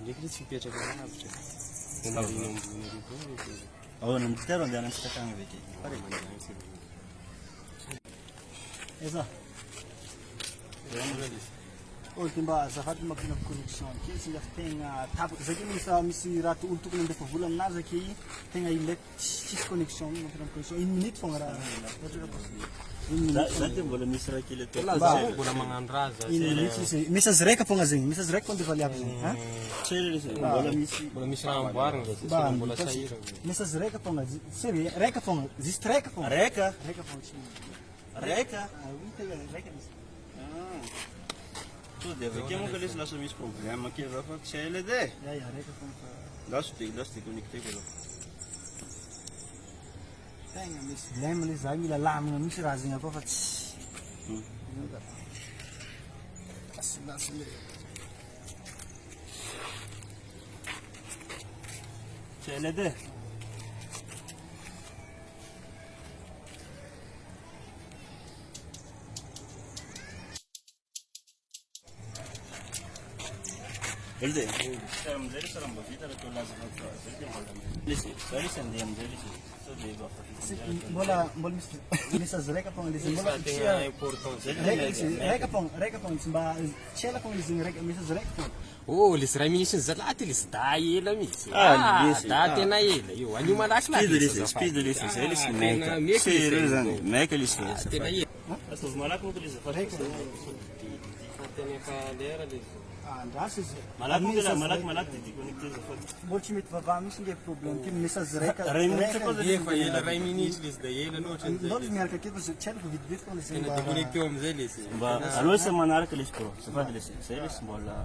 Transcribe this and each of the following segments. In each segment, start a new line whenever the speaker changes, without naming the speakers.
ndraiky izy fipetraka lavitra manariny ambony ary koa
ahoana ny tero andeha anantsika akagny aveke eza olo ty mba azafady mampina connexion kely sy lafa tegna tapaka zake misy raha olo tokony andefa vola aminazy zake tegna ilaiky tsisy connexion mampina connexion 1 minute fogna raha za ty mbola misy raha kely atao
mbola magnano raha za
message raika fogna zegny message raika fogna defa liavy zegny
mbola misy raha amboarina za mbola sahira
message raika fogna sérieux raika fogna juste raika fogna raika fogna raika raika تو ده فكيف ممكن ليش لازم مش بروبلم ما كيف رفعت شيء ده يا ريك لاش تكونكتي كله تاني مش لما لي زعيم لا لا مش رازين رفعت شيء ده Elde, selam zeri selam bafita da tola za fa zeri mola. Lisi, sari sende am zeri si. So de ba fa. Mola misa zreka pon lisi mola.
É importante.
Reka pon simba chela pon lisi reka misa zreka pon.
Oh, lisi ray minisy zalaty lisi da ela misy.
Lisi.
Da tena ela. Io anio malaky la.
Speed lisi, zeri lisi meka. Seriously, meka lisi.
Tena ela.
Aso malaki mo lisi fa reka.
Tena fa lera lisi.
Malak déconnecté multimit vava misy nge problème ty message reka
ray minutes lisi da ela loatra
nolo miaraka aketo fa tsela fa vidividy fogna lisi
tena déconnecté amizay lisi
mba aloha sa manaraka lisi pro safady lisi zay lisi mbola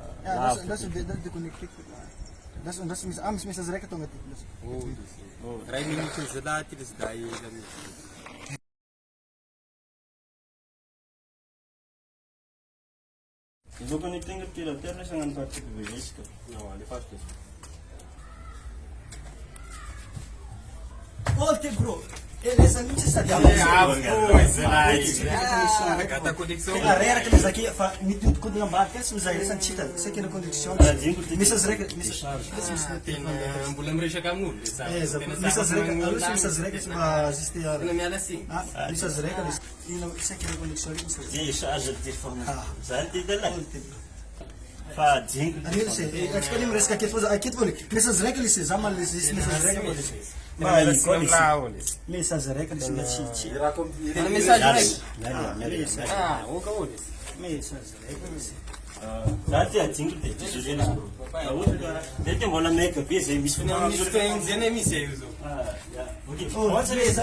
lasa déconnecté lasa misy message reka tonga ty lasa
ray minutes zalaty lisi da ela misy
Izo connecté nga tira terra sa ngan parte ko bilisco.
No, ali parte.
Olte bro. Essa não se sabe.
Cada conexão.
A rera que eles aqui me tudo quando não bate, se usar essa chita, isso aqui na conexão. Missas rega,
Mbola miresaka amin'olo le sa.
Missas rega, allo missas rega se existe a.
Tena miala assim.
Missas rega, isso aqui na conexão. Sim, charge de telefone. Zalti dela. Fa jingo. Ali se, acho que ele merece que fosse aqui tu missas rega ele se zama ele se missas rega ele se. Mas message reka lisi nga chichi.
Ana message reka. Oka olis.
Message reka lisi. Dati ajingo te tizureni bro. Dete mbola make up yese misy
zany misy izo.
Okay. What's message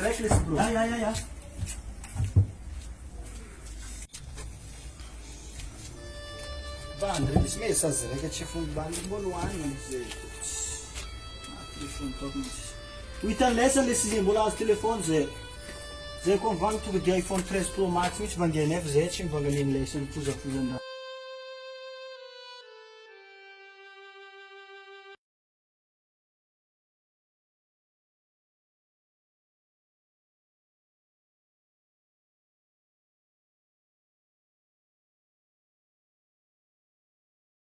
reka lisi bro. Ya. Band lisi message reka chifu band mbolo wani lisi. Uitan lesa lesi mbola az telefone zay koa mivagny tonga dia iPhone 13 Pro Max mihitsy vangia nefa zay tsy mivanga leny lesany fozafozan-draha